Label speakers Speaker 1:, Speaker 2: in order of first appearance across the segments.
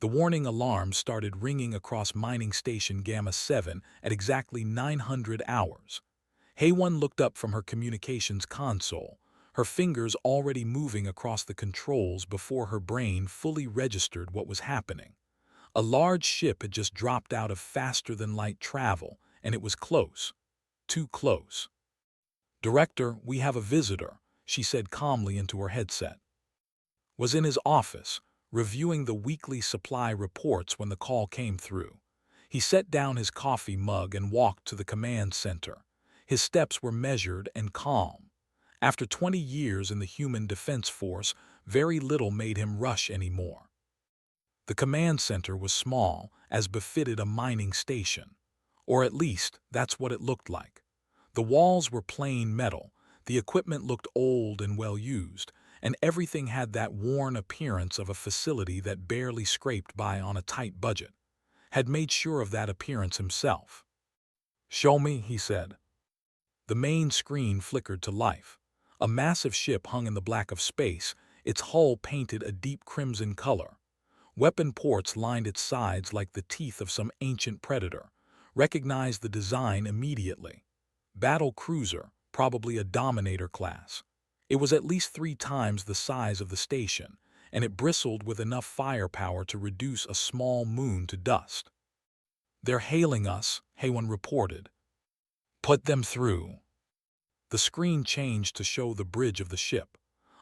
Speaker 1: The warning alarm started ringing across mining station Gamma 7 at exactly 900 hours. Heyone looked up from her communications console, her fingers already moving across the controls before her brain fully registered what was happening. A large ship had just dropped out of faster-than-light travel, and it was close. Too close. "Director, we have a visitor," she said calmly into her headset. Was in his office, reviewing the weekly supply reports when the call came through. He set down his coffee mug and walked to the command center. His steps were measured and calm. After 20 years in the Human Defense Force, very little made him rush anymore. The command center was small, as befitted a mining station. Or at least, that's what it looked like. The walls were plain metal, the equipment looked old and well-used, and everything had that worn appearance of a facility that barely scraped by on a tight budget. Had made sure of that appearance himself. "Show me," he said. The main screen flickered to life. A massive ship hung in the black of space, its hull painted a deep crimson color. Weapon ports lined its sides like the teeth of some ancient predator. Recognized the design immediately. Battle cruiser, probably a Dominator class. It was at least 3 times the size of the station, and it bristled with enough firepower to reduce a small moon to dust. "They're hailing us," Heyone reported. "Put them through." The screen changed to show the bridge of the ship.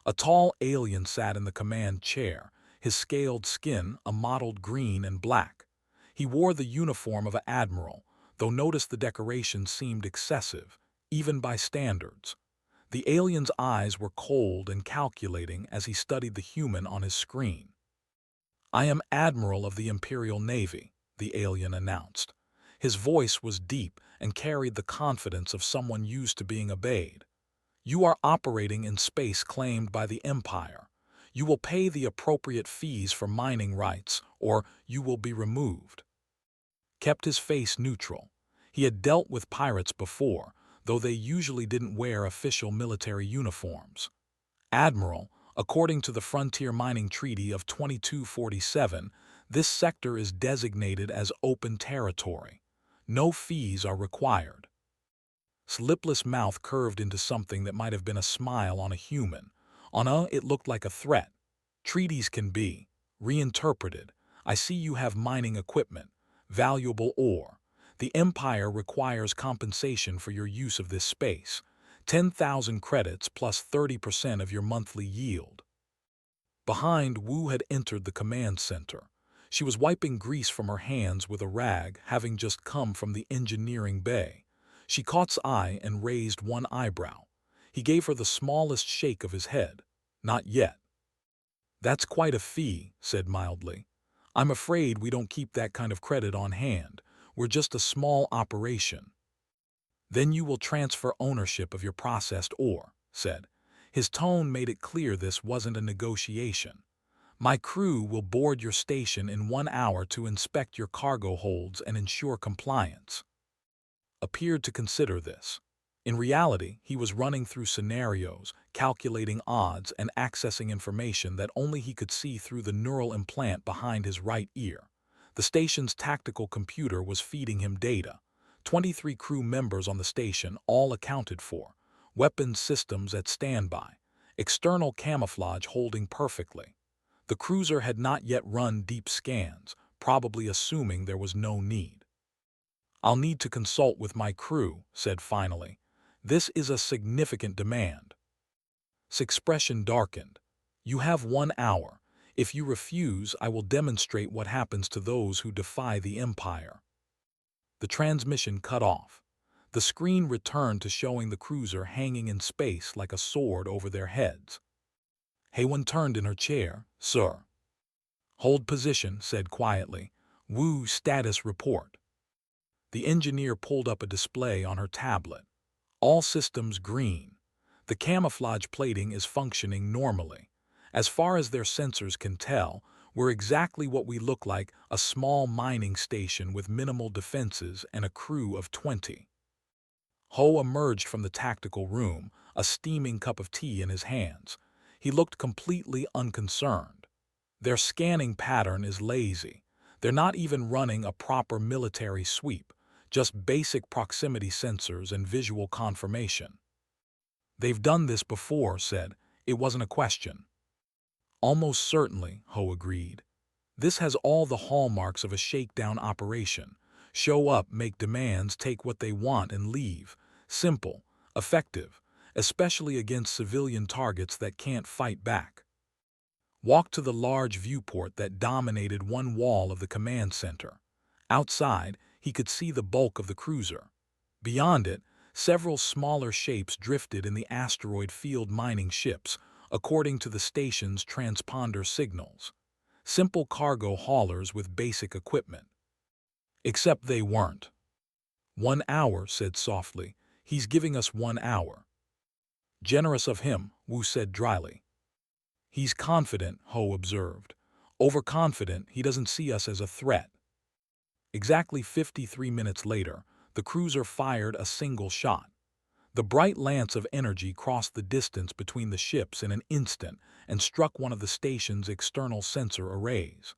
Speaker 1: A tall alien sat in the command chair, his scaled skin a mottled green and black. He wore the uniform of an admiral, though notice the decoration seemed excessive, even by standards. The alien's eyes were cold and calculating as he studied the human on his screen. "I am Admiral of the Imperial Navy," the alien announced. His voice was deep and carried the confidence of someone used to being obeyed. "You are operating in space claimed by the Empire. You will pay the appropriate fees for mining rights, or you will be removed." Kept his face neutral. He had dealt with pirates before, though they usually didn't wear official military uniforms. "Admiral, according to the Frontier Mining Treaty of 2247, this sector is designated as open territory. No fees are required." His lipless mouth curved into something that might have been a smile on a human. It looked like a threat. "Treaties can be reinterpreted. I see you have mining equipment, valuable ore. The Empire requires compensation for your use of this space. 10,000 credits plus 30% of your monthly yield." Behind, Wu had entered the command center. She was wiping grease from her hands with a rag, having just come from the engineering bay. She caught his eye and raised one eyebrow. He gave her the smallest shake of his head. "Not yet." "That's quite a fee," said mildly. "I'm afraid we don't keep that kind of credit on hand. We're just a small operation." "Then you will transfer ownership of your processed ore," said. His tone made it clear this wasn't a negotiation. "My crew will board your station in 1 hour to inspect your cargo holds and ensure compliance." Appeared to consider this. In reality, he was running through scenarios, calculating odds, and accessing information that only he could see through the neural implant behind his right ear. The station's tactical computer was feeding him data. 23 crew members on the station, all accounted for. Weapons systems at standby. External camouflage holding perfectly. The cruiser had not yet run deep scans, probably assuming there was no need. "I'll need to consult with my crew," said finally. "This is a significant demand." His expression darkened. "You have 1 hour. If you refuse, I will demonstrate what happens to those who defy the Empire." The transmission cut off. The screen returned to showing the cruiser hanging in space like a sword over their heads. Heyone turned in her chair. "Sir." "Hold position," said quietly. "Wu status report." The engineer pulled up a display on her tablet. "All systems green. The camouflage plating is functioning normally. As far as their sensors can tell, we're exactly what we look like, a small mining station with minimal defenses and a crew of 20. Ho emerged from the tactical room, a steaming cup of tea in his hands. He looked completely unconcerned. Their scanning pattern is lazy. They're not even running a proper military sweep, just basic proximity sensors and visual confirmation. They've done this before, said. It wasn't a question. Almost certainly, Ho agreed. This has all the hallmarks of a shakedown operation. Show up, make demands, take what they want, and leave. Simple, effective, especially against civilian targets that can't fight back. Walked to the large viewport that dominated one wall of the command center. Outside, he could see the bulk of the cruiser. Beyond it, several smaller shapes drifted in the asteroid field mining ships, according to the station's transponder signals. Simple cargo haulers with basic equipment. Except they weren't. 1 hour, said softly. He's giving us 1 hour. Generous of him, Wu said dryly. He's confident, Ho observed. Overconfident, he doesn't see us as a threat. Exactly 53 minutes later, the cruiser fired a single shot. The bright lance of energy crossed the distance between the ships in an instant and struck one of the station's external sensor arrays.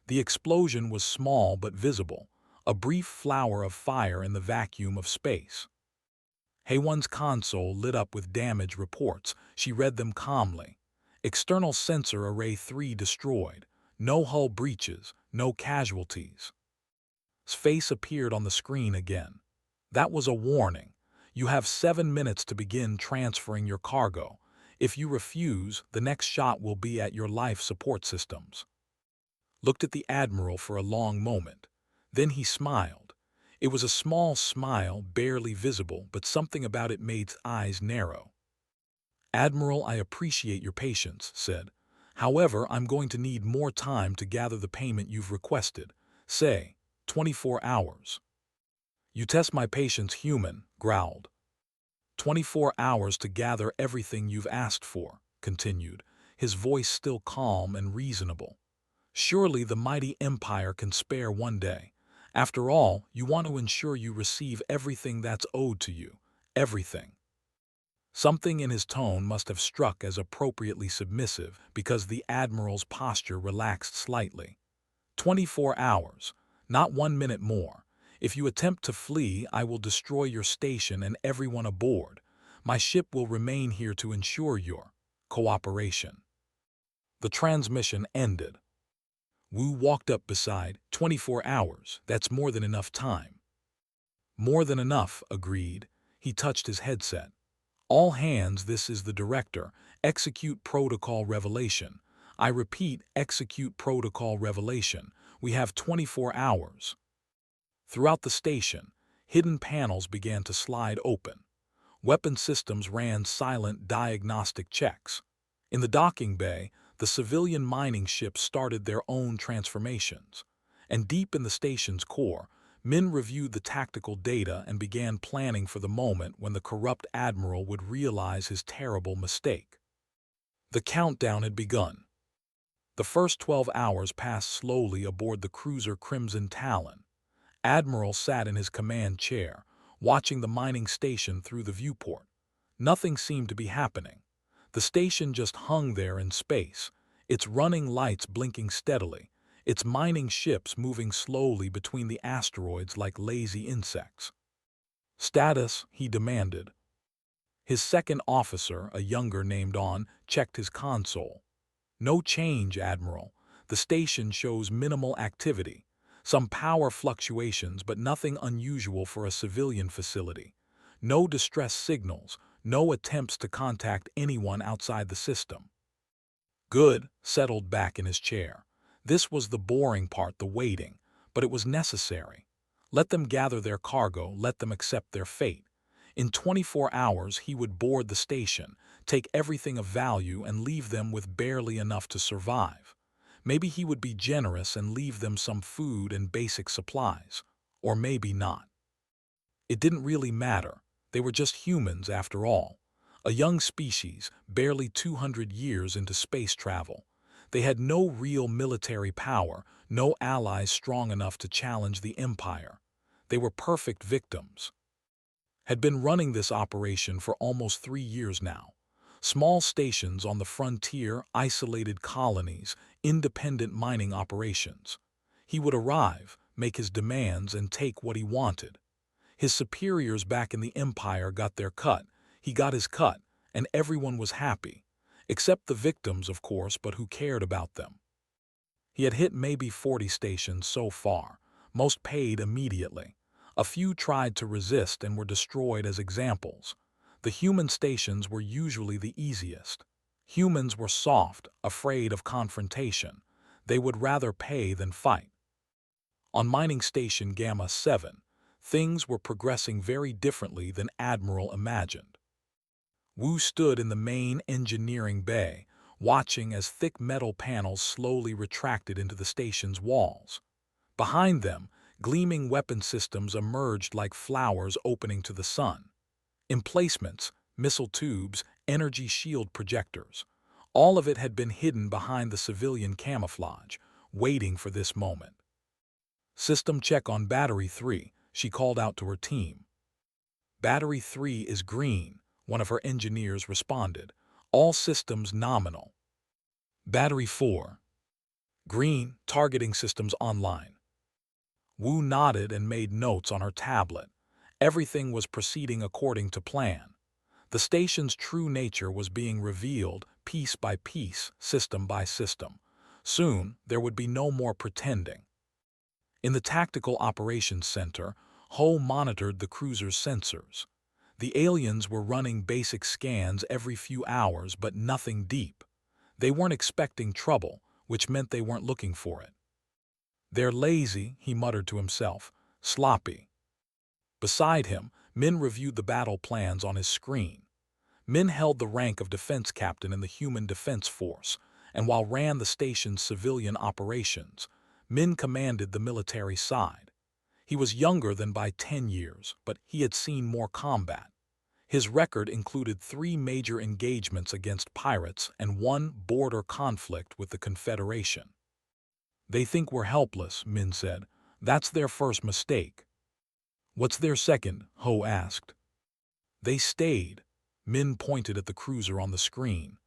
Speaker 1: The explosion was small but visible, a brief flower of fire in the vacuum of space. Heywan's console lit up with damage reports. She read them calmly. External sensor array 3 destroyed. No hull breaches, no casualties. His face appeared on the screen again. That was a warning. You have 7 minutes to begin transferring your cargo. If you refuse, the next shot will be at your life support systems. Looked at the Admiral for a long moment. Then he smiled. It was a small smile, barely visible, but something about it made his eyes narrow. Admiral, I appreciate your patience, said. However, I'm going to need more time to gather the payment you've requested. Say, 24 hours. You test my patience, human, growled. 24 hours to gather everything you've asked for, continued, his voice still calm and reasonable. Surely the mighty empire can spare 1 day. After all, you want to ensure you receive everything that's owed to you. Everything. Something in his tone must have struck as appropriately submissive because the Admiral's posture relaxed slightly. 24 hours, not 1 minute more. If you attempt to flee, I will destroy your station and everyone aboard. My ship will remain here to ensure your cooperation. The transmission ended. Wu walked up beside. 24 hours, that's more than enough time. More than enough, agreed. He touched his headset. All hands, this is the director. Execute protocol revelation. I repeat, execute protocol revelation. We have 24 hours. Throughout the station, hidden panels began to slide open. Weapon systems ran silent diagnostic checks. In the docking bay, the civilian mining ships started their own transformations. And deep in the station's core, men reviewed the tactical data and began planning for the moment when the corrupt Admiral would realize his terrible mistake. The countdown had begun. The first 12 hours passed slowly aboard the cruiser Crimson Talon. Admiral sat in his command chair, watching the mining station through the viewport. Nothing seemed to be happening. The station just hung there in space, its running lights blinking steadily, its mining ships moving slowly between the asteroids like lazy insects. Status, he demanded. His second officer, a younger named On, checked his console. No change, Admiral. The station shows minimal activity. Some power fluctuations, but nothing unusual for a civilian facility. No distress signals, no attempts to contact anyone outside the system. Good, settled back in his chair. This was the boring part, the waiting, but it was necessary. Let them gather their cargo, let them accept their fate. In 24 hours he would board the station, take everything of value and leave them with barely enough to survive. Maybe he would be generous and leave them some food and basic supplies. Or maybe not. It didn't really matter. They were just humans after all. A young species, barely 200 years into space travel. They had no real military power, no allies strong enough to challenge the Empire. They were perfect victims. Had been running this operation for almost 3 years now. Small stations on the frontier, isolated colonies, independent mining operations. He would arrive, make his demands, and take what he wanted. His superiors back in the Empire got their cut, he got his cut, and everyone was happy. Except the victims, of course, but who cared about them? He had hit maybe 40 stations so far. Most paid immediately. A few tried to resist and were destroyed as examples. The human stations were usually the easiest. Humans were soft, afraid of confrontation. They would rather pay than fight. On Mining Station Gamma 7, things were progressing very differently than Admiral imagined. Wu stood in the main engineering bay, watching as thick metal panels slowly retracted into the station's walls. Behind them, gleaming weapon systems emerged like flowers opening to the sun. Emplacements, missile tubes, energy shield projectors. All of it had been hidden behind the civilian camouflage, waiting for this moment. "System check on Battery 3, she called out to her team. "Battery 3 is green," one of her engineers responded. "All systems nominal." "Battery 4. Green, targeting systems online." Wu nodded and made notes on her tablet. Everything was proceeding according to plan. The station's true nature was being revealed, piece by piece, system by system. Soon, there would be no more pretending. In the Tactical Operations Center, Ho monitored the cruiser's sensors. The aliens were running basic scans every few hours, but nothing deep. They weren't expecting trouble, which meant they weren't looking for it. "They're lazy," he muttered to himself, "sloppy." Beside him, Min reviewed the battle plans on his screen. Min held the rank of defense captain in the Human Defense Force, and while ran the station's civilian operations, Min commanded the military side. He was younger than by 10 years, but he had seen more combat. His record included 3 major engagements against pirates and 1 border conflict with the Confederation. "They think we're helpless," Min said. "That's their first mistake." "What's their second?" Ho asked. "They stayed." Min pointed at the cruiser on the screen.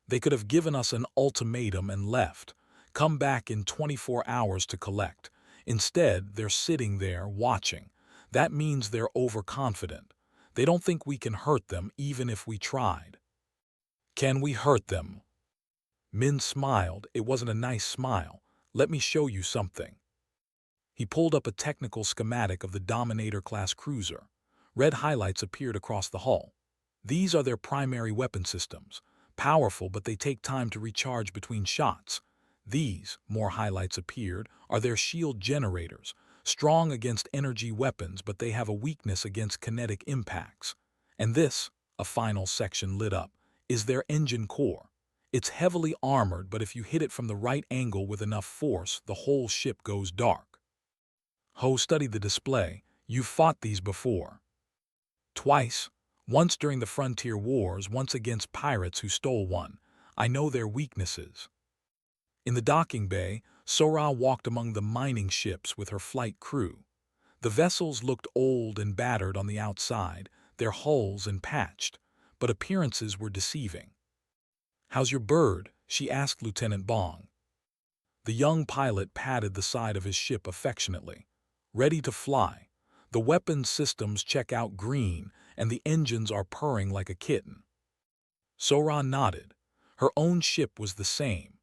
Speaker 1: "They could have given us an ultimatum and left. Come back in 24 hours to collect. Instead, they're sitting there, watching. That means they're overconfident. They don't think we can hurt them even if we tried." "Can we hurt them?" Min smiled. It wasn't a nice smile. "Let me show you something." He pulled up a technical schematic of the Dominator-class cruiser. Red highlights appeared across the hull. "These are their primary weapon systems. Powerful, but they take time to recharge between shots. These," more highlights appeared, "are their shield generators. Strong against energy weapons, but they have a weakness against kinetic impacts. And this," a final section lit up, "is their engine core. It's heavily armored, but if you hit it from the right angle with enough force, the whole ship goes dark." Ho studied the display. "You've fought these before." "Twice. Once during the Frontier Wars, once against pirates who stole one. I know their weaknesses." In the docking bay, Sora walked among the mining ships with her flight crew. The vessels looked old and battered on the outside, their hulls and patched, but appearances were deceiving. "How's your bird?" she asked Lieutenant Bong. The young pilot patted the side of his ship affectionately. "Ready to fly. The weapons systems check out green, and the engines are purring like a kitten." Sora nodded. Her own ship was the same.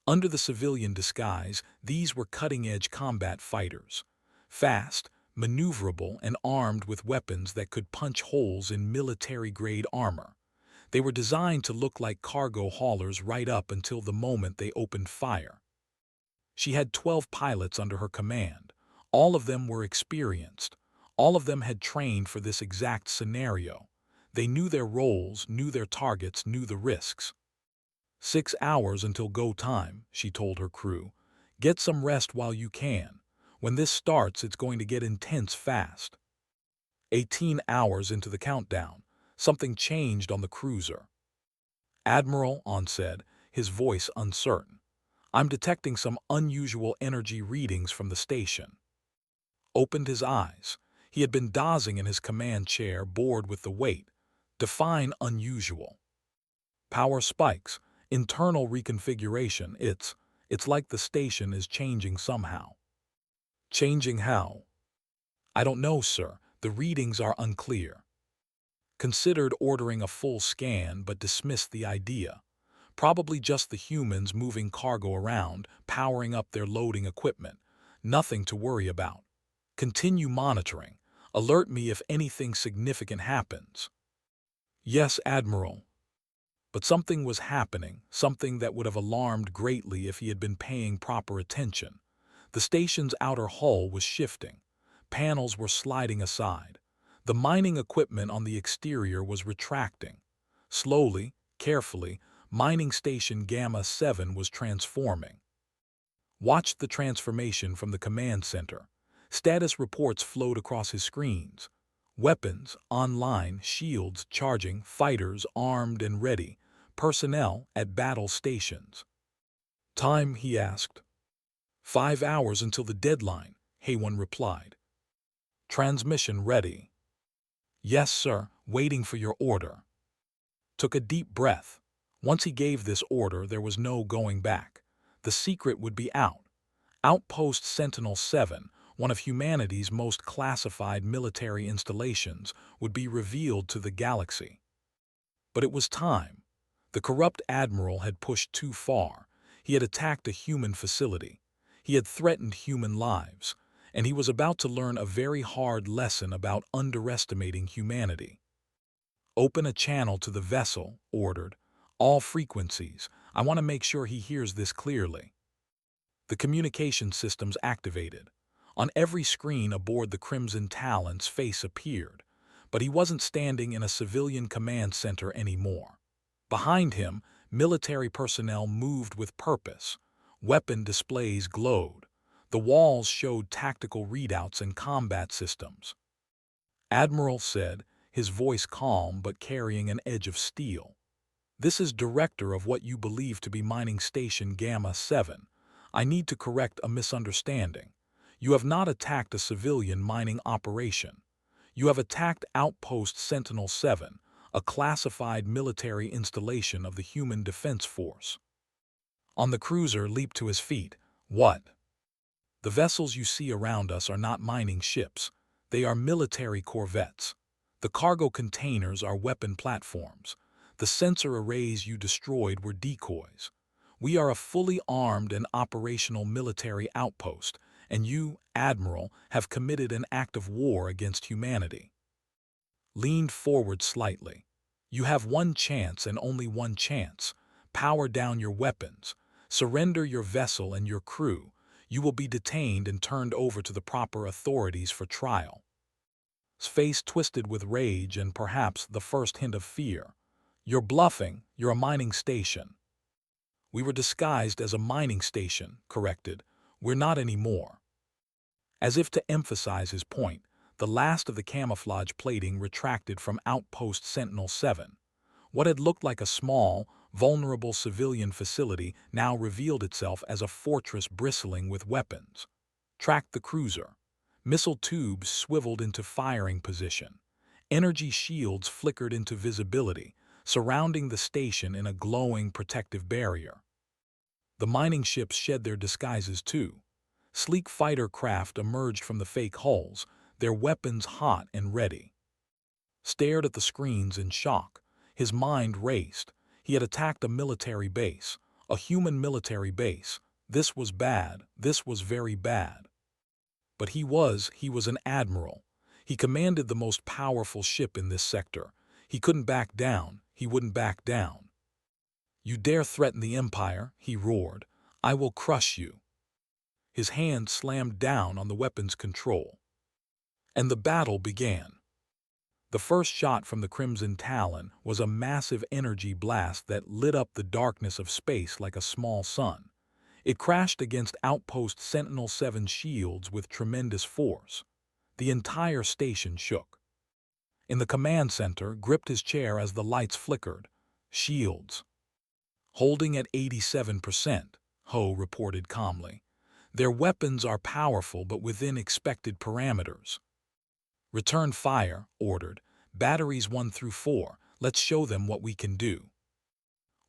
Speaker 1: Under the civilian disguise, these were cutting-edge combat fighters. Fast, maneuverable, and armed with weapons that could punch holes in military-grade armor. They were designed to look like cargo haulers right up until the moment they opened fire. She had 12 pilots under her command. All of them were experienced. All of them had trained for this exact scenario. They knew their roles, knew their targets, knew the risks. 6 hours until go time," she told her crew. "Get some rest while you can. When this starts, it's going to get intense fast." 18 hours into the countdown, something changed on the cruiser. "Admiral," On said, his voice uncertain. "I'm detecting some unusual energy readings from the station." Opened his eyes. He had been dozing in his command chair, bored with the weight. Define unusual. "Power spikes. Internal reconfiguration. It's It's like the station is changing somehow. Changing how? I don't know, sir. The readings are unclear. Considered ordering a full scan but dismissed the idea. Probably just the humans moving cargo around, powering up their loading equipment. Nothing to worry about. Continue monitoring. Alert me if anything significant happens. Yes, Admiral. But something was happening, something that would have alarmed greatly if he had been paying proper attention. The station's outer hull was shifting. Panels were sliding aside. The mining equipment on the exterior was retracting. Slowly, carefully, mining station Gamma 7 was transforming. Watched the transformation from the command center. Status reports flowed across his screens. Weapons, online, shields charging, fighters armed and ready, personnel at battle stations. Time, he asked. 5 hours until the deadline, Haywan replied. Transmission ready. Yes, sir, waiting for your order. Took a deep breath. Once he gave this order, there was no going back. The secret would be out. Outpost Sentinel-7, one of humanity's most classified military installations, would be revealed to the galaxy. But it was time. The corrupt Admiral had pushed too far. He had attacked a human facility. He had threatened human lives, and he was about to learn a very hard lesson about underestimating humanity. Open a channel to the vessel, ordered. All frequencies. I want to make sure he hears this clearly. The communication systems activated. On every screen aboard the Crimson Talon's face appeared, but he wasn't standing in a civilian command center anymore. Behind him, military personnel moved with purpose. Weapon displays glowed. The walls showed tactical readouts and combat systems. Admiral said, his voice calm but carrying an edge of steel. This is director of what you believe to be mining station Gamma 7. I need to correct a misunderstanding. You have not attacked a civilian mining operation. You have attacked Outpost Sentinel-7, a classified military installation of the Human Defense Force. On the cruiser leaped to his feet. What? The vessels you see around us are not mining ships. They are military corvettes. The cargo containers are weapon platforms. The sensor arrays you destroyed were decoys. We are a fully armed and operational military outpost, and you, Admiral, have committed an act of war against humanity. Leaned forward slightly. You have one chance and only one chance. Power down your weapons. Surrender your vessel and your crew. You will be detained and turned over to the proper authorities for trial. His face twisted with rage and perhaps the first hint of fear. You're bluffing. You're a mining station. We were disguised as a mining station, corrected. We're not anymore. As if to emphasize his point, the last of the camouflage plating retracted from Outpost Sentinel-7. What had looked like a small, vulnerable civilian facility now revealed itself as a fortress bristling with weapons. Tracked the cruiser. Missile tubes swiveled into firing position. Energy shields flickered into visibility, surrounding the station in a glowing protective barrier. The mining ships shed their disguises too. Sleek fighter craft emerged from the fake hulls, their weapons hot and ready. Stared at the screens in shock. His mind raced. He had attacked a military base, a human military base. This was bad. This was very bad. But he was an admiral. He commanded the most powerful ship in this sector. He couldn't back down. He wouldn't back down. You dare threaten the Empire, he roared. I will crush you. His hand slammed down on the weapon's control. And the battle began. The first shot from the Crimson Talon was a massive energy blast that lit up the darkness of space like a small sun. It crashed against Outpost Sentinel-7 shields with tremendous force. The entire station shook. In the command center, gripped his chair as the lights flickered. Shields. Holding at 87%, Ho reported calmly. Their weapons are powerful but within expected parameters. Return fire, ordered. Batteries 1 through 4, let's show them what we can do.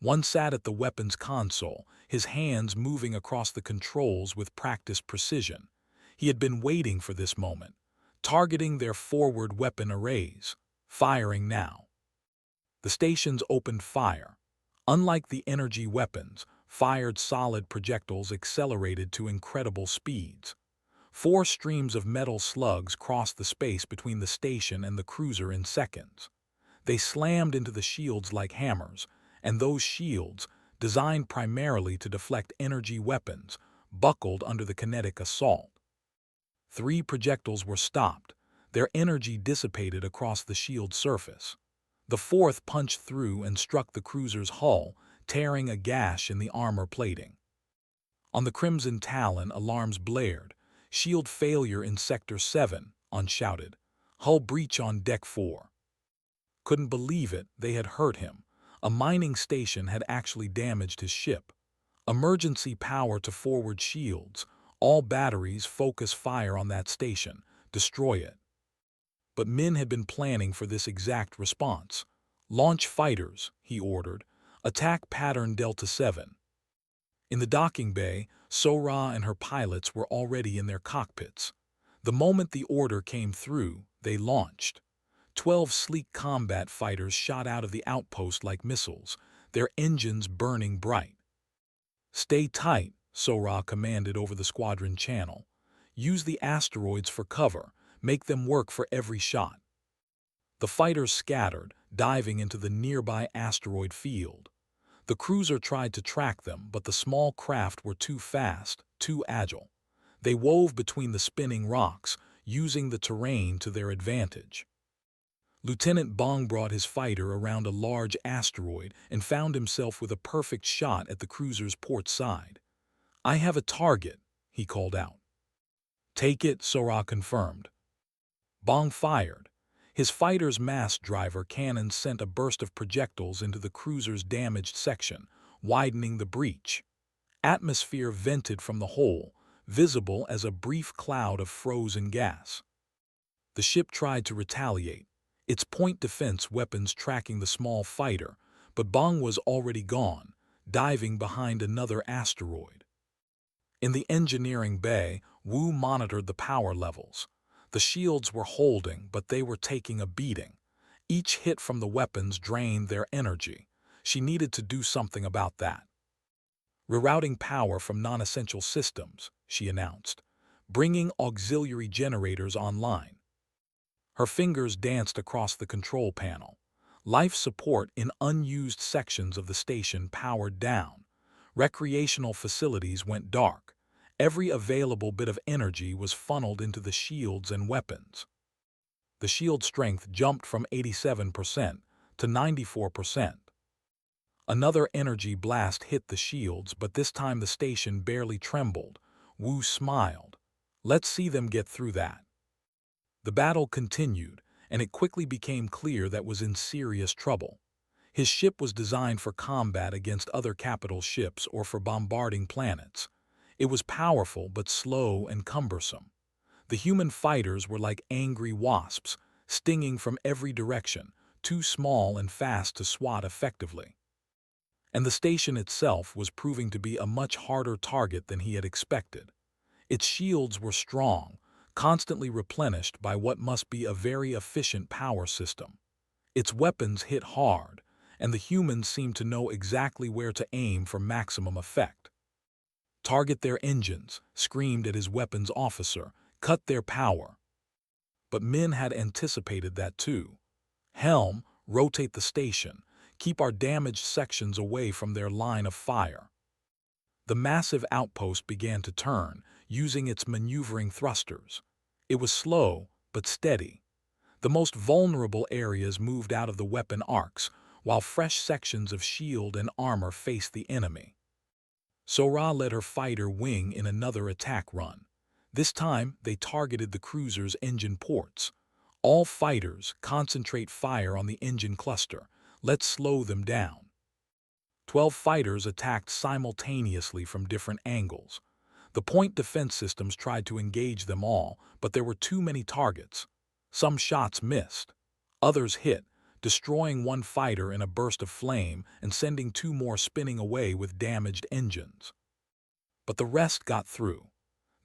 Speaker 1: One sat at the weapons console, his hands moving across the controls with practiced precision. He had been waiting for this moment, targeting their forward weapon arrays, firing now. The stations opened fire. Unlike the energy weapons, fired solid projectiles accelerated to incredible speeds. 4 streams of metal slugs crossed the space between the station and the cruiser in seconds. They slammed into the shields like hammers, and those shields, designed primarily to deflect energy weapons, buckled under the kinetic assault. 3 projectiles were stopped, their energy dissipated across the shield surface. The 4th punched through and struck the cruiser's hull, tearing a gash in the armor plating. On the Crimson Talon, alarms blared. Shield failure in Sector 7, On shouted. Hull breach on Deck 4. Couldn't believe it, they had hurt him. A mining station had actually damaged his ship. Emergency power to forward shields. All batteries focus fire on that station. Destroy it. But Min had been planning for this exact response. Launch fighters, he ordered. Attack pattern Delta 7. In the docking bay, Sora and her pilots were already in their cockpits. The moment the order came through, they launched. 12 sleek combat fighters shot out of the outpost like missiles, their engines burning bright. Stay tight, Sora commanded over the squadron channel. Use the asteroids for cover, make them work for every shot. The fighters scattered, diving into the nearby asteroid field. The cruiser tried to track them, but the small craft were too fast, too agile. They wove between the spinning rocks, using the terrain to their advantage. Lieutenant Bong brought his fighter around a large asteroid and found himself with a perfect shot at the cruiser's port side. I have a target, he called out. Take it, Sora confirmed. Bong fired. His fighter's mass driver cannon sent a burst of projectiles into the cruiser's damaged section, widening the breach. Atmosphere vented from the hole, visible as a brief cloud of frozen gas. The ship tried to retaliate, its point defense weapons tracking the small fighter, but Bong was already gone, diving behind another asteroid. In the engineering bay, Wu monitored the power levels. The shields were holding, but they were taking a beating. Each hit from the weapons drained their energy. She needed to do something about that. Rerouting power from non-essential systems, she announced, bringing auxiliary generators online. Her fingers danced across the control panel. Life support in unused sections of the station powered down. Recreational facilities went dark. Every available bit of energy was funneled into the shields and weapons. The shield strength jumped from 87% to 94%. Another energy blast hit the shields, but this time the station barely trembled. Wu smiled. Let's see them get through that. The battle continued, and it quickly became clear that was in serious trouble. His ship was designed for combat against other capital ships or for bombarding planets. It was powerful but slow and cumbersome. The human fighters were like angry wasps, stinging from every direction, too small and fast to swat effectively. And the station itself was proving to be a much harder target than he had expected. Its shields were strong, constantly replenished by what must be a very efficient power system. Its weapons hit hard, and the humans seemed to know exactly where to aim for maximum effect. Target their engines, screamed at his weapons officer, cut their power. But Min had anticipated that too. Helm, rotate the station, keep our damaged sections away from their line of fire. The massive outpost began to turn, using its maneuvering thrusters. It was slow, but steady. The most vulnerable areas moved out of the weapon arcs, while fresh sections of shield and armor faced the enemy. Sora led her fighter wing in another attack run. This time, they targeted the cruiser's engine ports. All fighters, concentrate fire on the engine cluster. Let's slow them down. 12 fighters attacked simultaneously from different angles. The point defense systems tried to engage them all, but there were too many targets. Some shots missed. Others hit, destroying one fighter in a burst of flame and sending two more spinning away with damaged engines. But the rest got through.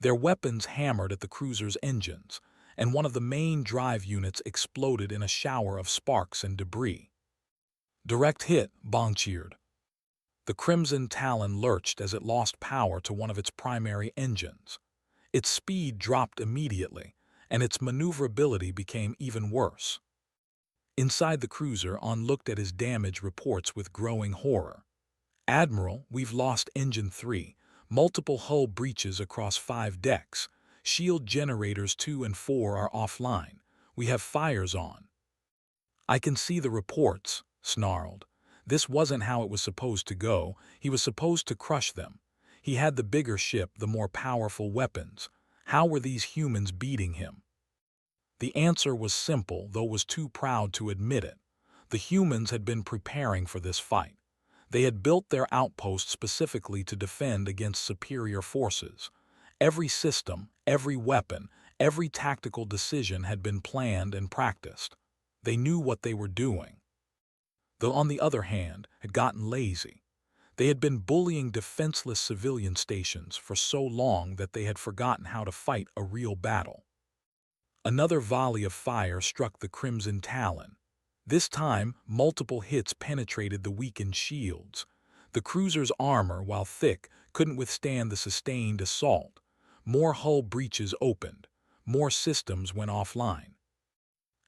Speaker 1: Their weapons hammered at the cruiser's engines, and one of the main drive units exploded in a shower of sparks and debris. "Direct hit," Bong cheered. The Crimson Talon lurched as it lost power to one of its primary engines. Its speed dropped immediately, and its maneuverability became even worse. Inside the cruiser, On looked at his damage reports with growing horror. "Admiral, we've lost Engine 3, multiple hull breaches across 5 decks. Shield generators 2 and 4 are offline. We have fires on." "I can see the reports," snarled. This wasn't how it was supposed to go. He was supposed to crush them. He had the bigger ship, the more powerful weapons. How were these humans beating him? The answer was simple, though was too proud to admit it. The humans had been preparing for this fight. They had built their outpost specifically to defend against superior forces. Every system, every weapon, every tactical decision had been planned and practiced. They knew what they were doing. Though on the other hand, had gotten lazy. They had been bullying defenseless civilian stations for so long that they had forgotten how to fight a real battle. Another volley of fire struck the Crimson Talon. This time, multiple hits penetrated the weakened shields. The cruiser's armor, while thick, couldn't withstand the sustained assault. More hull breaches opened. More systems went offline.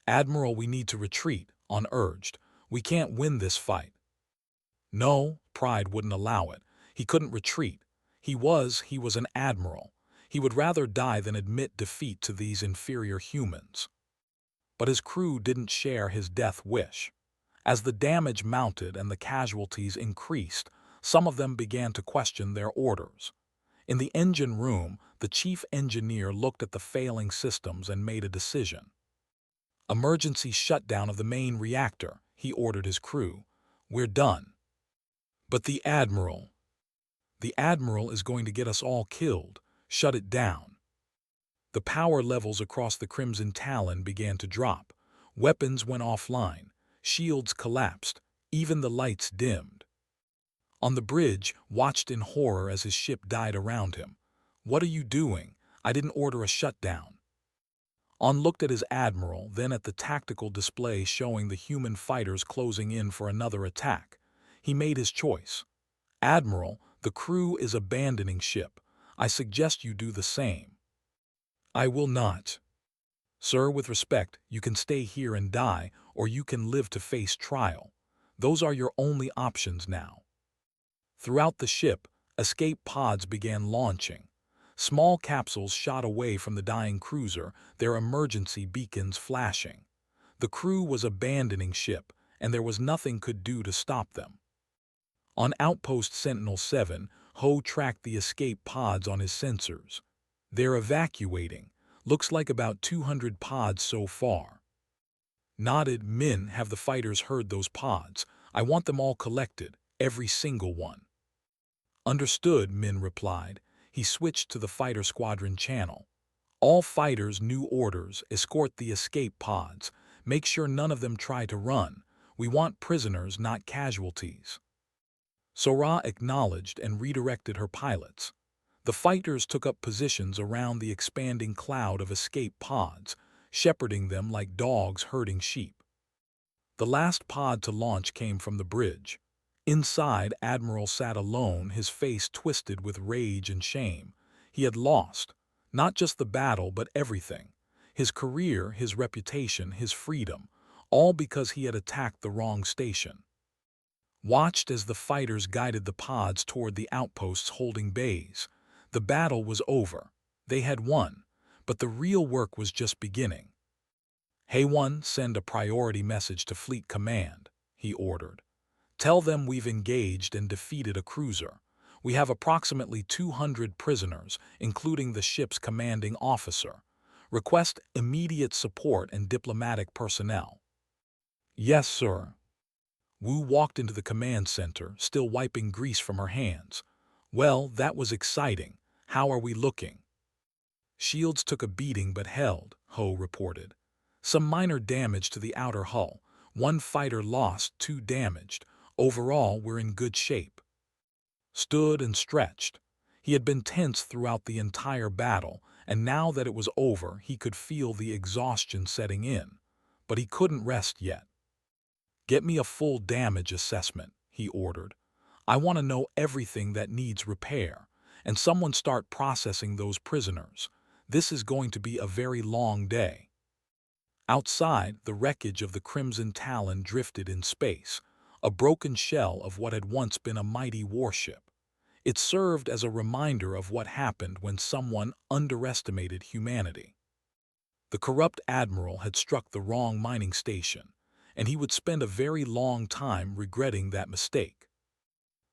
Speaker 1: "Admiral, we need to retreat," On urged. "We can't win this fight." No, pride wouldn't allow it. He couldn't retreat. He was an admiral. He would rather die than admit defeat to these inferior humans. But his crew didn't share his death wish. As the damage mounted and the casualties increased, some of them began to question their orders. In the engine room, the chief engineer looked at the failing systems and made a decision. "Emergency shutdown of the main reactor," he ordered his crew. "We're done." "But the Admiral." "The Admiral is going to get us all killed. Shut it down." The power levels across the Crimson Talon began to drop. Weapons went offline. Shields collapsed. Even the lights dimmed. On the bridge, watched in horror as his ship died around him. "What are you doing? I didn't order a shutdown." On looked at his admiral, then at the tactical display showing the human fighters closing in for another attack. He made his choice. "Admiral, the crew is abandoning ship. I suggest you do the same." "I will not." "Sir, with respect, you can stay here and die, or you can live to face trial. Those are your only options now." Throughout the ship, escape pods began launching. Small capsules shot away from the dying cruiser, their emergency beacons flashing. The crew was abandoning ship, and there was nothing could do to stop them. On Outpost Sentinel-7, Ho tracked the escape pods on his sensors. "They're evacuating. Looks like about 200 pods so far." Nodded. "Min, have the fighters heard those pods? I want them all collected, every single one." "Understood," Min replied. He switched to the fighter squadron channel. "All fighters, new orders, escort the escape pods. Make sure none of them try to run. We want prisoners, not casualties." Sora acknowledged and redirected her pilots. The fighters took up positions around the expanding cloud of escape pods, shepherding them like dogs herding sheep. The last pod to launch came from the bridge. Inside, Admiral sat alone, his face twisted with rage and shame. He had lost, not just the battle, but everything. His career, his reputation, his freedom, all because he had attacked the wrong station. Watched as the fighters guided the pods toward the outposts holding bays. The battle was over. They had won, but the real work was just beginning. "HFY, send a priority message to Fleet Command," he ordered. "Tell them we've engaged and defeated a cruiser. We have approximately 200 prisoners, including the ship's commanding officer. Request immediate support and diplomatic personnel." "Yes, sir." Wu walked into the command center, still wiping grease from her hands. "Well, that was exciting. How are we looking?" "Shields took a beating but held," Ho reported. "Some minor damage to the outer hull. One fighter lost, 2 damaged. Overall, we're in good shape. Stood and stretched. He had been tense throughout the entire battle, and now that it was over, he could feel the exhaustion setting in. But he couldn't rest yet. "Get me a full damage assessment," he ordered. "I want to know everything that needs repair. And someone start processing those prisoners. This is going to be a very long day." Outside, the wreckage of the Crimson Talon drifted in space, a broken shell of what had once been a mighty warship. It served as a reminder of what happened when someone underestimated humanity. The corrupt Admiral had struck the wrong mining station, and he would spend a very long time regretting that mistake.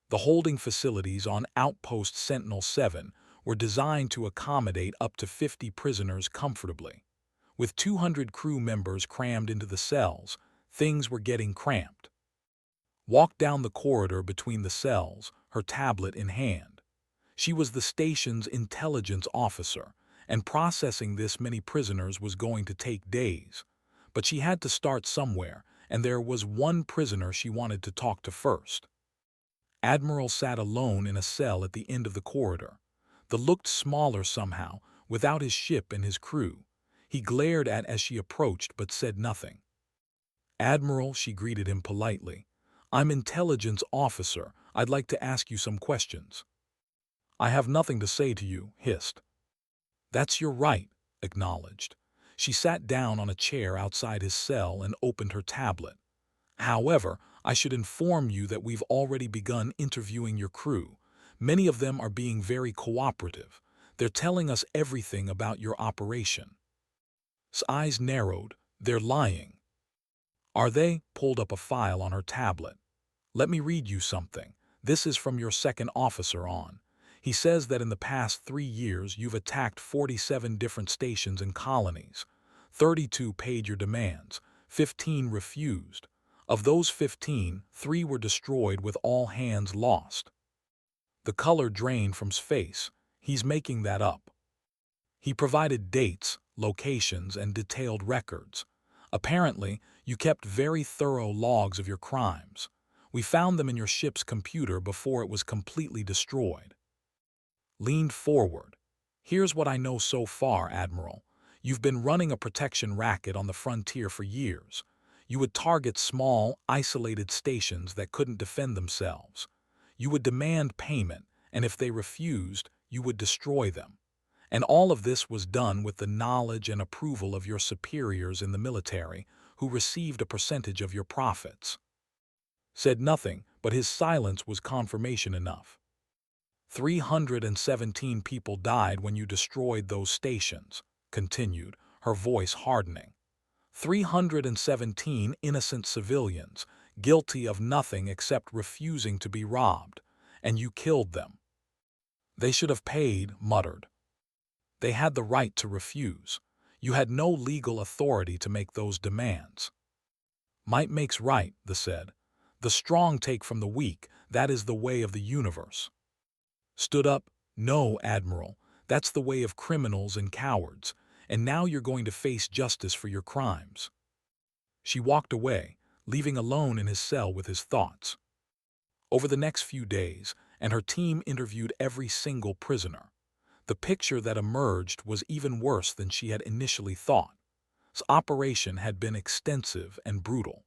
Speaker 1: The holding facilities on Outpost Sentinel-7 were designed to accommodate up to 50 prisoners comfortably. With 200 crew members crammed into the cells, things were getting cramped. Walked down the corridor between the cells, her tablet in hand. She was the station's intelligence officer, and processing this many prisoners was going to take days. But she had to start somewhere, and there was one prisoner she wanted to talk to first. Admiral sat alone in a cell at the end of the corridor. The looked smaller somehow, without his ship and his crew. He glared at as she approached but said nothing. "Admiral," she greeted him politely. "I'm intelligence officer. I'd like to ask you some questions." "I have nothing to say to you," hissed. "That's your right," acknowledged. She sat down on a chair outside his cell and opened her tablet. "However, I should inform you that we've already begun interviewing your crew. Many of them are being very cooperative. They're telling us everything about your operation." His eyes narrowed. "They're lying." "Are they?" Pulled up a file on her tablet. "Let me read you something. This is from your second officer on. He says that in the past 3 years you've attacked 47 different stations and colonies. 32 paid your demands, 15 refused. Of those 15, 3 were destroyed with all hands lost." The color drained from his face. "He's making that up." He provided dates, locations, and detailed records. "Apparently, you kept very thorough logs of your crimes. We found them in your ship's computer before it was completely destroyed." Leaned forward. "Here's what I know so far, Admiral. You've been running a protection racket on the frontier for years. You would target small, isolated stations that couldn't defend themselves. You would demand payment, and if they refused, you would destroy them. And all of this was done with the knowledge and approval of your superiors in the military, who received a percentage of your profits." Said nothing, but his silence was confirmation enough. 317 people died when you destroyed those stations," continued, her voice hardening. 317 innocent civilians, guilty of nothing except refusing to be robbed, and you killed them. "They should have paid," muttered. "They had the right to refuse. You had no legal authority to make those demands." "Might makes right," the said. "The strong take from the weak. That is the way of the universe." Stood up. "No, Admiral. That's the way of criminals and cowards. And now you're going to face justice for your crimes." She walked away, leaving alone in his cell with his thoughts. Over the next few days, and her team interviewed every single prisoner. The picture that emerged was even worse than she had initially thought. His operation had been extensive and brutal.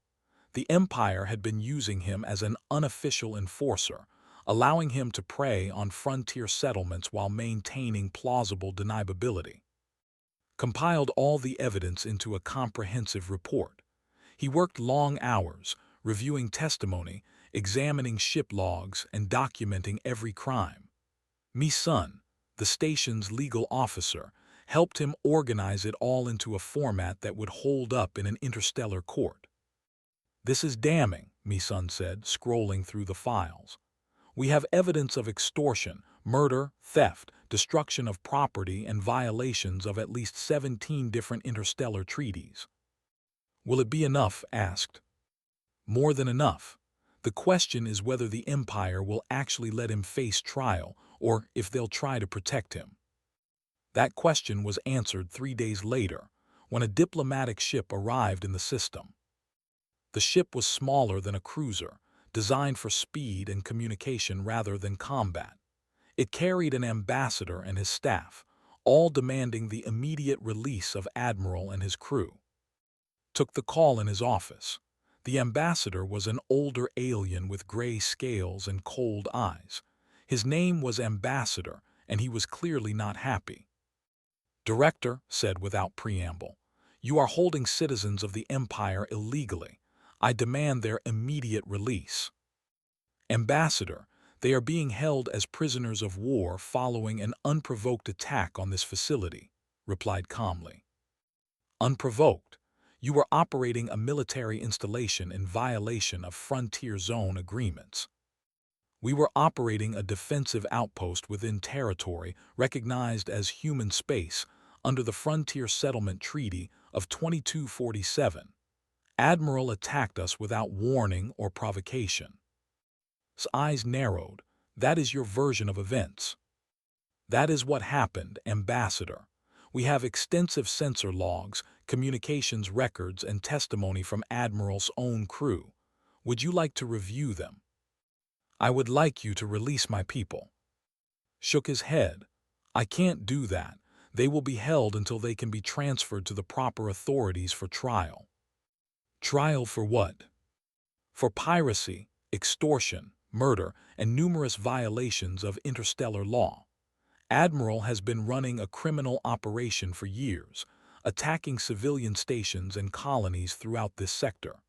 Speaker 1: The Empire had been using him as an unofficial enforcer, allowing him to prey on frontier settlements while maintaining plausible deniability. Compiled all the evidence into a comprehensive report. He worked long hours, reviewing testimony, examining ship logs, and documenting every crime. Mi Sun, the station's legal officer, helped him organize it all into a format that would hold up in an interstellar court. "This is damning," Mi Sun said, scrolling through the files. "We have evidence of extortion, murder, theft, destruction of property, and violations of at least 17 different interstellar treaties." "Will it be enough?" asked. "More than enough. The question is whether the Empire will actually let him face trial, or if they'll try to protect him." That question was answered 3 days later, when a diplomatic ship arrived in the system. The ship was smaller than a cruiser, designed for speed and communication rather than combat. It carried an ambassador and his staff, all demanding the immediate release of Admiral and his crew. Took the call in his office. The ambassador was an older alien with gray scales and cold eyes. His name was Ambassador, and he was clearly not happy. "Director," said without preamble, "you are holding citizens of the Empire illegally. I demand their immediate release." "Ambassador, they are being held as prisoners of war following an unprovoked attack on this facility," replied calmly. "Unprovoked? You were operating a military installation in violation of frontier zone agreements." "We were operating a defensive outpost within territory recognized as human space under the Frontier Settlement Treaty of 2247. Admiral attacked us without warning or provocation." His eyes narrowed. "That is your version of events." "That is what happened, Ambassador. We have extensive sensor logs, communications records, and testimony from Admiral's own crew. Would you like to review them?" "I would like you to release my people." Shook his head. "I can't do that. They will be held until they can be transferred to the proper authorities for trial." "Trial for what?" "For piracy, extortion, murder, and numerous violations of interstellar law. Admiral has been running a criminal operation for years, attacking civilian stations and colonies throughout this sector."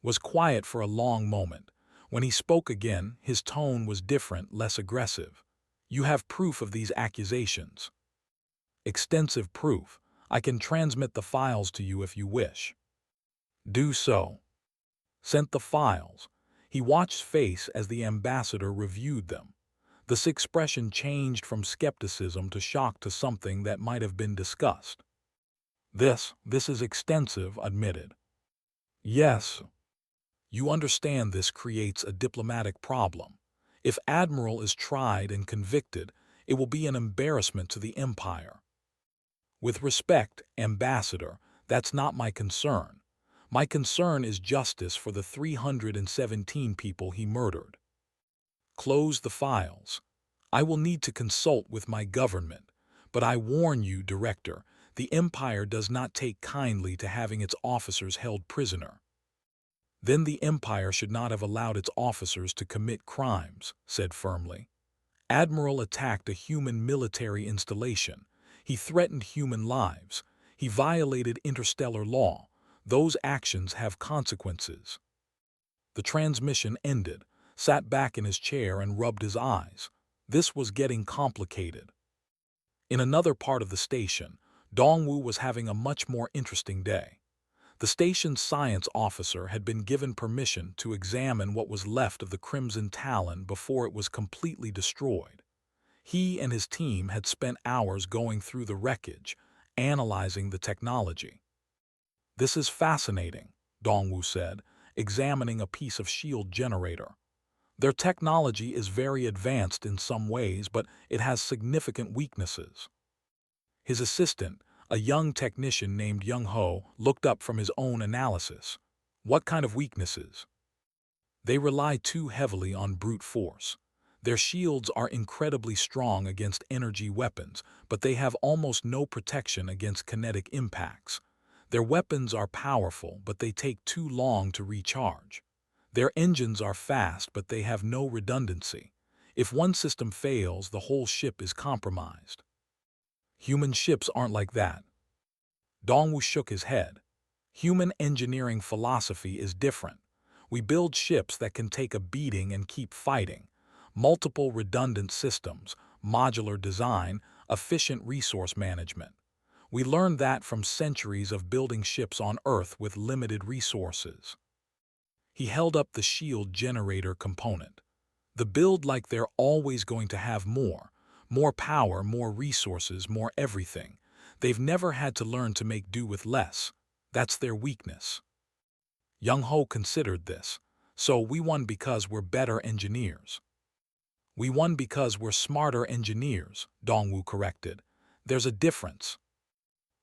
Speaker 1: Was quiet for a long moment. When he spoke again, his tone was different, less aggressive. "You have proof of these accusations?" "Extensive proof. I can transmit the files to you if you wish." "Do so." Sent the files. He watched face as the ambassador reviewed them. This expression changed from skepticism to shock to something that might have been discussed. This is extensive," admitted. "Yes. You understand this creates a diplomatic problem. If Admiral is tried and convicted, it will be an embarrassment to the Empire." "With respect, Ambassador, that's not my concern. My concern is justice for the 317 people he murdered." Close the files. "I will need to consult with my government, but I warn you, Director, the Empire does not take kindly to having its officers held prisoner." "Then the Empire should not have allowed its officers to commit crimes," said firmly. "Admiral attacked a human military installation. He threatened human lives. He violated interstellar law. Those actions have consequences." The transmission ended, sat back in his chair and rubbed his eyes. This was getting complicated. In another part of the station, Dongwu was having a much more interesting day. The station's science officer had been given permission to examine what was left of the Crimson Talon before it was completely destroyed. He and his team had spent hours going through the wreckage, analyzing the technology. "This is fascinating," Dongwu said, examining a piece of shield generator. "Their technology is very advanced in some ways, but it has significant weaknesses." His assistant, a young technician named Young Ho, looked up from his own analysis. "What kind of weaknesses?" "They rely too heavily on brute force. Their shields are incredibly strong against energy weapons, but they have almost no protection against kinetic impacts. Their weapons are powerful, but they take too long to recharge. Their engines are fast, but they have no redundancy. If one system fails, the whole ship is compromised." "Human ships aren't like that." Dongwu shook his head. "Human engineering philosophy is different. We build ships that can take a beating and keep fighting. Multiple redundant systems, modular design, efficient resource management. We learned that from centuries of building ships on Earth with limited resources." He held up the shield generator component. "The build like they're always going to have more. More power, more resources, more everything. They've never had to learn to make do with less. That's their weakness." Young Ho considered this. "So we won because we're better engineers." "We won because we're smarter engineers," Dongwu corrected. "There's a difference."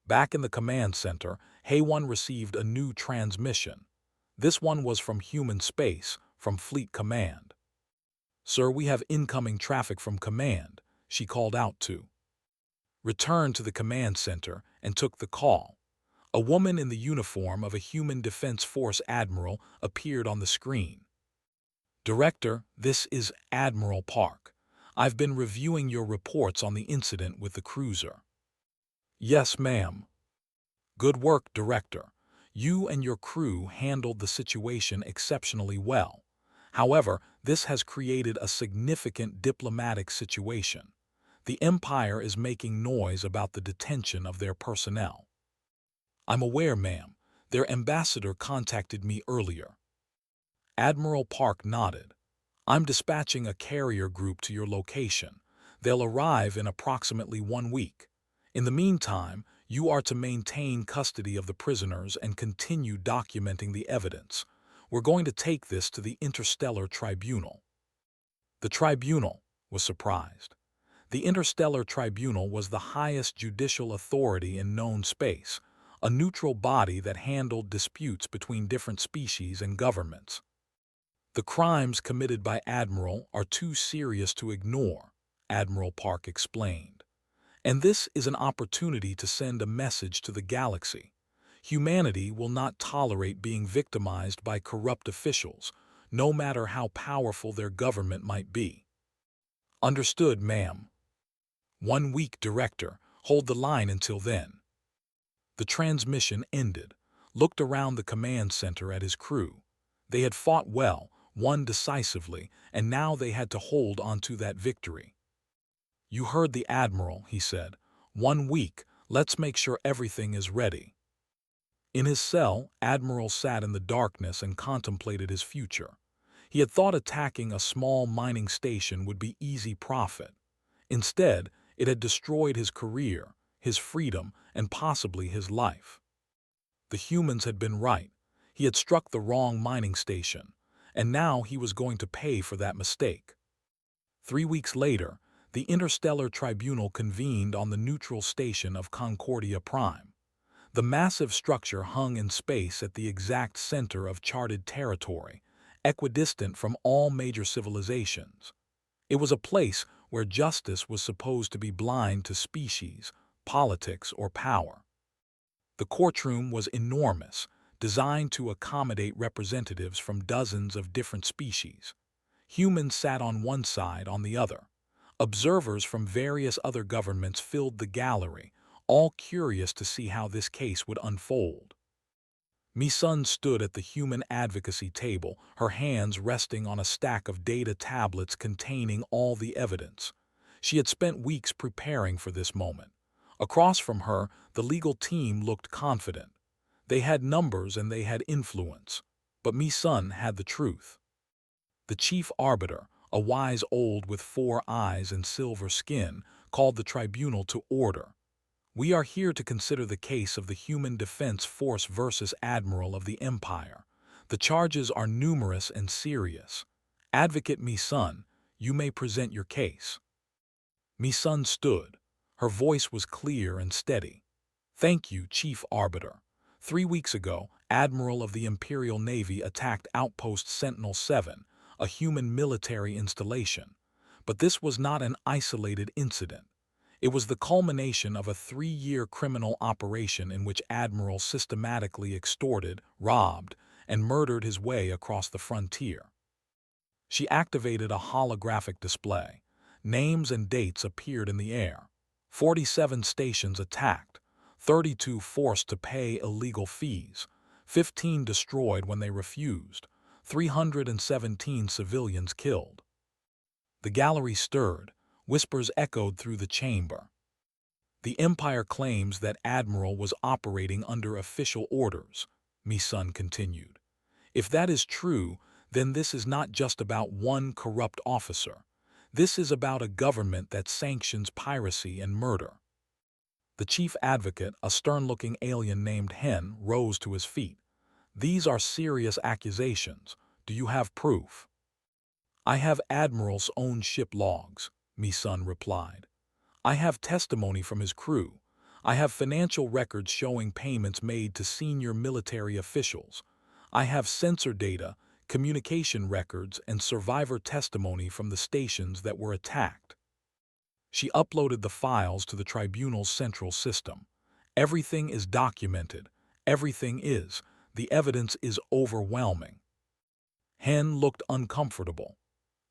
Speaker 1: Back in the command center, Haewon received a new transmission. This one was from human space, from Fleet Command. "Sir, we have incoming traffic from Command," she called out to. Returned to the command center and took the call. A woman in the uniform of a Human Defense Force Admiral appeared on the screen. "Director, this is Admiral Park. I've been reviewing your reports on the incident with the cruiser." "Yes, ma'am." "Good work, Director. You and your crew handled the situation exceptionally well. However, this has created a significant diplomatic situation. The Empire is making noise about the detention of their personnel." "I'm aware, ma'am. Their ambassador contacted me earlier." Admiral Park nodded. "I'm dispatching a carrier group to your location. They'll arrive in approximately 1 week. In the meantime, you are to maintain custody of the prisoners and continue documenting the evidence. We're going to take this to the Interstellar Tribunal." The Tribunal was surprised. The Interstellar Tribunal was the highest judicial authority in known space, a neutral body that handled disputes between different species and governments. "The crimes committed by Admiral are too serious to ignore," Admiral Park explained. "And this is an opportunity to send a message to the galaxy. Humanity will not tolerate being victimized by corrupt officials, no matter how powerful their government might be." "Understood, ma'am." 1 week, Director. Hold the line until then." The transmission ended. Looked around the command center at his crew. They had fought well, won decisively, and now they had to hold onto that victory. "You heard the Admiral," he said. 1 week, let's make sure everything is ready." In his cell, Admiral sat in the darkness and contemplated his future. He had thought attacking a small mining station would be easy profit. Instead, it had destroyed his career, his freedom, and possibly his life. The humans had been right. He had struck the wrong mining station, and now he was going to pay for that mistake. 3 weeks later, the Interstellar Tribunal convened on the neutral station of Concordia Prime. The massive structure hung in space at the exact center of charted territory, equidistant from all major civilizations. It was a place where justice was supposed to be blind to species, politics, or power. The courtroom was enormous, designed to accommodate representatives from dozens of different species. Humans sat on one side, on the other. Observers from various other governments filled the gallery, all curious to see how this case would unfold. Mi-sun stood at the human advocacy table, her hands resting on a stack of data tablets containing all the evidence. She had spent weeks preparing for this moment. Across from her, the legal team looked confident. They had numbers and they had influence. But Mi-sun had the truth. The chief arbiter, a wise old with 4 eyes and silver skin, called the tribunal to order. "We are here to consider the case of the Human Defense Force versus Admiral of the Empire. The charges are numerous and serious. Advocate Mi-sun, you may present your case." Mi-sun stood. Her voice was clear and steady. "Thank you, Chief Arbiter. 3 weeks ago, Admiral of the Imperial Navy attacked Outpost Sentinel-7, a human military installation. But this was not an isolated incident. It was the culmination of a 3-year criminal operation in which Admiral systematically extorted, robbed, and murdered his way across the frontier." She activated a holographic display. Names and dates appeared in the air. 47 stations attacked, 32 forced to pay illegal fees, 15 destroyed when they refused, 317 civilians killed. The gallery stirred. Whispers echoed through the chamber. "The Empire claims that Admiral was operating under official orders," Mi-sun continued. "If that is true, then this is not just about one corrupt officer. This is about a government that sanctions piracy and murder." The chief advocate, a stern-looking alien named Hen, rose to his feet. "These are serious accusations. Do you have proof?" "I have Admiral's own ship logs," Mi-sun replied. "I have testimony from his crew. I have financial records showing payments made to senior military officials. I have sensor data, communication records, and survivor testimony from the stations that were attacked. She uploaded the files to the tribunal's central system. Everything is documented. Everything is. The evidence is overwhelming. Hen looked uncomfortable.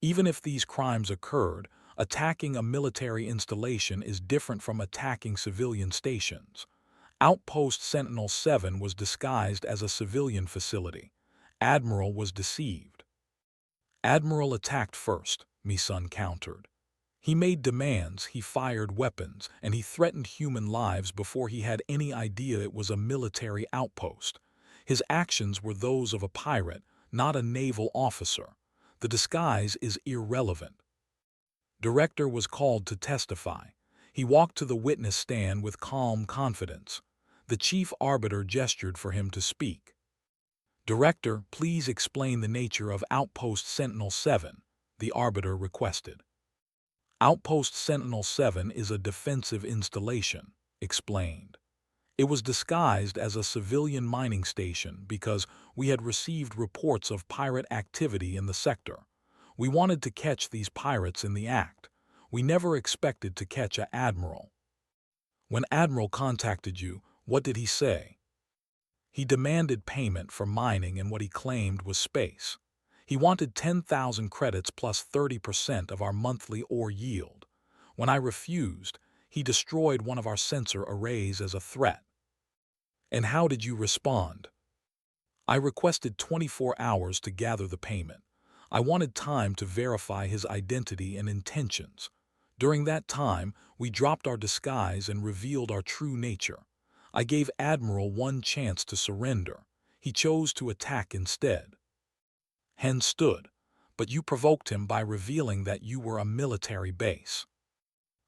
Speaker 1: Even if these crimes occurred, attacking a military installation is different from attacking civilian stations. Outpost Sentinel-7 was disguised as a civilian facility. Admiral was deceived. Admiral attacked first, Mi-sun countered. He made demands, he fired weapons, and he threatened human lives before he had any idea it was a military outpost. His actions were those of a pirate, not a naval officer. The disguise is irrelevant. Director was called to testify. He walked to the witness stand with calm confidence. The chief arbiter gestured for him to speak. Director, please explain the nature of Outpost Sentinel-7, the arbiter requested. Outpost Sentinel-7 is a defensive installation, explained. It was disguised as a civilian mining station because we had received reports of pirate activity in the sector. We wanted to catch these pirates in the act. We never expected to catch an admiral. When Admiral contacted you, what did he say? He demanded payment for mining in what he claimed was space. He wanted 10,000 credits plus 30% of our monthly ore yield. When I refused, he destroyed one of our sensor arrays as a threat. And how did you respond? I requested 24 hours to gather the payment. I wanted time to verify his identity and intentions. During that time, we dropped our disguise and revealed our true nature. I gave Admiral one chance to surrender. He chose to attack instead. Hen stood, but you provoked him by revealing that you were a military base.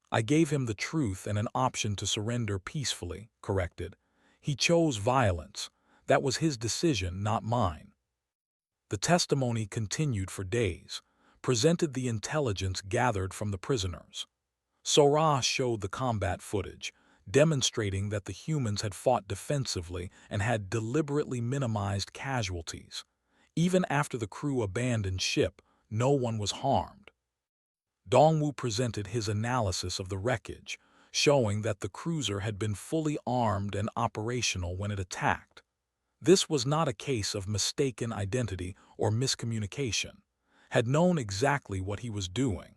Speaker 1: I gave him the truth and an option to surrender peacefully, corrected. He chose violence. That was his decision, not mine. The testimony continued for days, presented the intelligence gathered from the prisoners. Sora showed the combat footage, demonstrating that the humans had fought defensively and had deliberately minimized casualties. Even after the crew abandoned ship, no one was harmed. Dongwu presented his analysis of the wreckage, showing that the cruiser had been fully armed and operational when it attacked. This was not a case of mistaken identity or miscommunication, had known exactly what he was doing.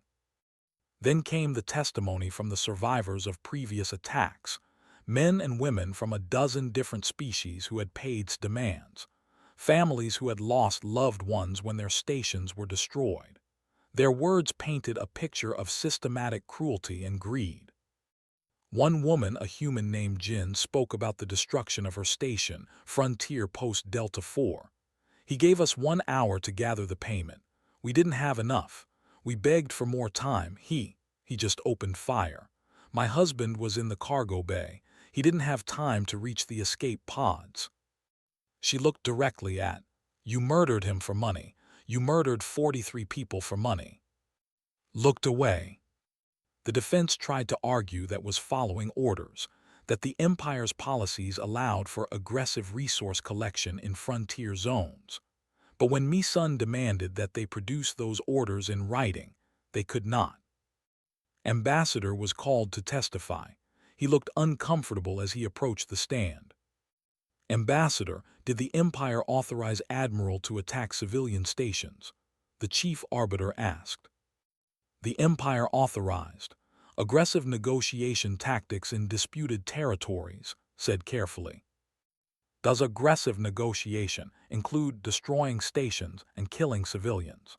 Speaker 1: Then came the testimony from the survivors of previous attacks, men and women from a dozen different species who had paid demands, families who had lost loved ones when their stations were destroyed. Their words painted a picture of systematic cruelty and greed. One woman, a human named Jin, spoke about the destruction of her station, Frontier Post Delta 4. He gave us 1 hour to gather the payment. We didn't have enough. We begged for more time. He just opened fire. My husband was in the cargo bay. He didn't have time to reach the escape pods. She looked directly at, you murdered him for money. You murdered 43 people for money. Looked away. The defense tried to argue that was following orders, that the Empire's policies allowed for aggressive resource collection in frontier zones. But when Mi-sun demanded that they produce those orders in writing, they could not. Ambassador was called to testify. He looked uncomfortable as he approached the stand. Ambassador, did the Empire authorize Admiral to attack civilian stations? The chief arbiter asked. The Empire authorized aggressive negotiation tactics in disputed territories, said carefully. Does aggressive negotiation include destroying stations and killing civilians?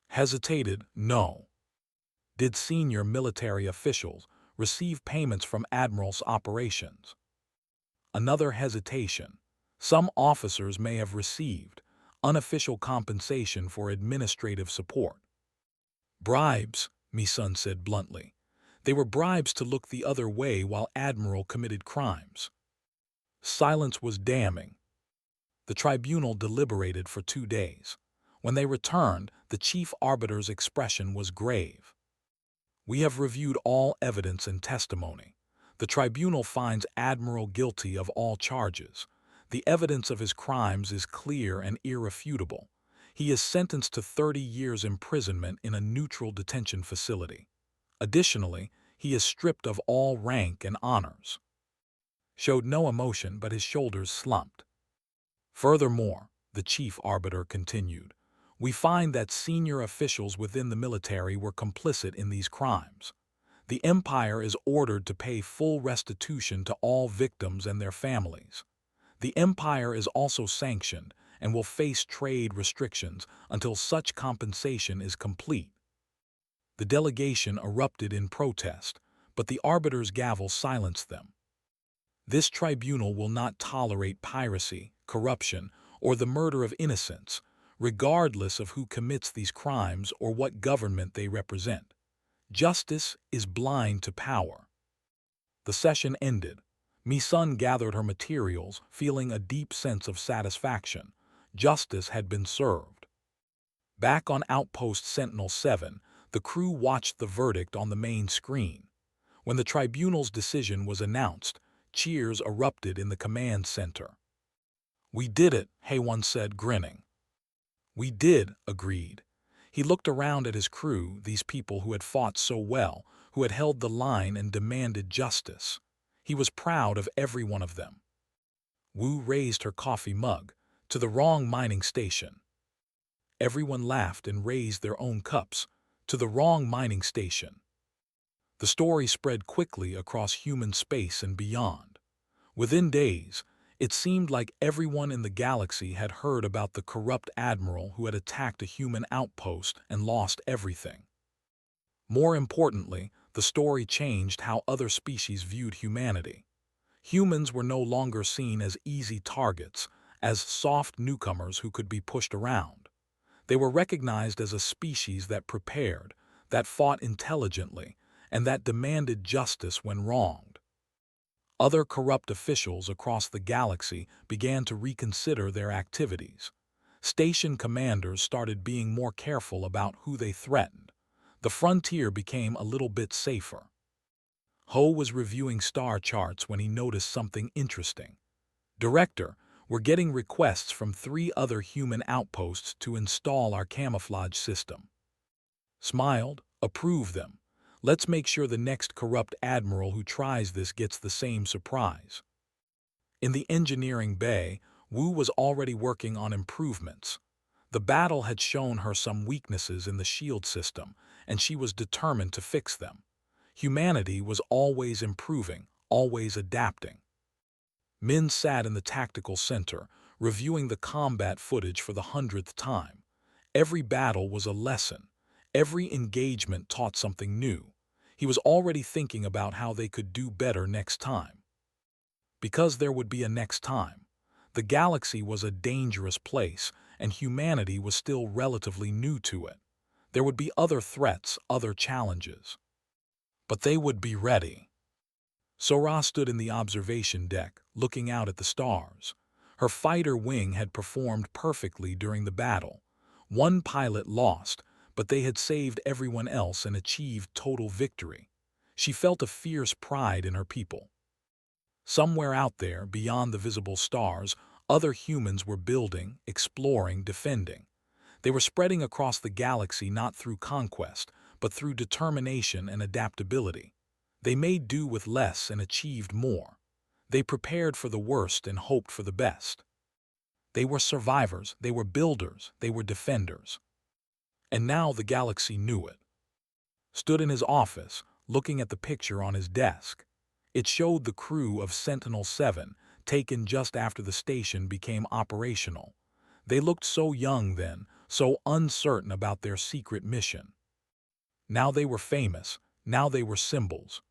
Speaker 1: Hesitated, no. Did senior military officials receive payments from Admiral's operations? Another hesitation. Some officers may have received unofficial compensation for administrative support. Bribes, Mi-sun said bluntly. They were bribes to look the other way while Admiral committed crimes. Silence was damning. The tribunal deliberated for 2 days. When they returned, the chief arbiter's expression was grave. We have reviewed all evidence and testimony. The tribunal finds Admiral guilty of all charges. The evidence of his crimes is clear and irrefutable. He is sentenced to 30 years imprisonment in a neutral detention facility. Additionally, he is stripped of all rank and honors. Showed no emotion, but his shoulders slumped. Furthermore, the chief arbiter continued, we find that senior officials within the military were complicit in these crimes. The Empire is ordered to pay full restitution to all victims and their families. The Empire is also sanctioned and will face trade restrictions until such compensation is complete. The delegation erupted in protest, but the arbiter's gavel silenced them. This tribunal will not tolerate piracy, corruption, or the murder of innocents, regardless of who commits these crimes or what government they represent. Justice is blind to power. The session ended. Mi-sun gathered her materials, feeling a deep sense of satisfaction. Justice had been served. Back on Outpost Sentinel-7, the crew watched the verdict on the main screen. When the tribunal's decision was announced, cheers erupted in the command center. "We did it," Haewon said, grinning. "We did," agreed. He looked around at his crew, these people who had fought so well, who had held the line and demanded justice. He was proud of every one of them. Wu raised her coffee mug. "To the wrong mining station." Everyone laughed and raised their own cups. "To the wrong mining station." The story spread quickly across human space and beyond. Within days, it seemed like everyone in the galaxy had heard about the corrupt Admiral who had attacked a human outpost and lost everything. More importantly, the story changed how other species viewed humanity. Humans were no longer seen as easy targets, as soft newcomers who could be pushed around. They were recognized as a species that prepared, that fought intelligently, and that demanded justice when wronged. Other corrupt officials across the galaxy began to reconsider their activities. Station commanders started being more careful about who they threatened. The frontier became a little bit safer. Ho was reviewing star charts when he noticed something interesting. "Director, we're getting requests from 3 other human outposts to install our camouflage system." Smiled, "Approve them. Let's make sure the next corrupt admiral who tries this gets the same surprise." In the engineering bay, Wu was already working on improvements. The battle had shown her some weaknesses in the shield system, and she was determined to fix them. Humanity was always improving, always adapting. Min sat in the tactical center, reviewing the combat footage for the 100th time. Every battle was a lesson. Every engagement taught something new. He was already thinking about how they could do better next time. Because there would be a next time. The galaxy was a dangerous place, and humanity was still relatively new to it. There would be other threats, other challenges. But they would be ready. Sora stood in the observation deck, looking out at the stars. Her fighter wing had performed perfectly during the battle. One pilot lost, but they had saved everyone else and achieved total victory. She felt a fierce pride in her people. Somewhere out there, beyond the visible stars, other humans were building, exploring, defending. They were spreading across the galaxy not through conquest, but through determination and adaptability. They made do with less and achieved more. They prepared for the worst and hoped for the best. They were survivors, they were builders, they were defenders. And now the galaxy knew it. Stood in his office, looking at the picture on his desk. It showed the crew of Sentinel-7, taken just after the station became operational. They looked so young then, so uncertain about their secret mission. Now they were famous, now they were symbols.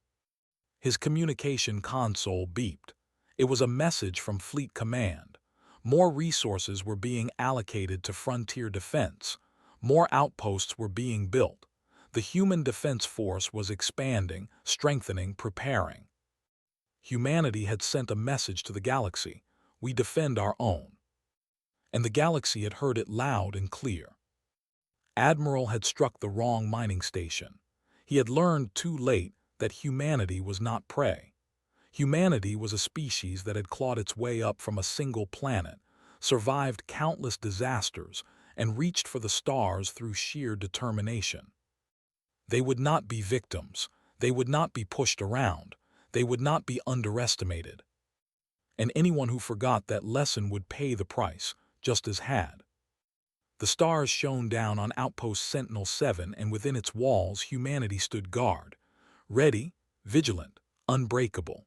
Speaker 1: His communication console beeped. It was a message from Fleet Command. More resources were being allocated to frontier defense. More outposts were being built. The human defense force was expanding, strengthening, preparing. Humanity had sent a message to the galaxy. We defend our own. And the galaxy had heard it loud and clear. Admiral had struck the wrong mining station. He had learned too late that humanity was not prey. Humanity was a species that had clawed its way up from a single planet, survived countless disasters, and reached for the stars through sheer determination. They would not be victims. They would not be pushed around. They would not be underestimated. And anyone who forgot that lesson would pay the price, just as had. The stars shone down on Outpost Sentinel-7, and within its walls humanity stood guard, ready, vigilant, unbreakable.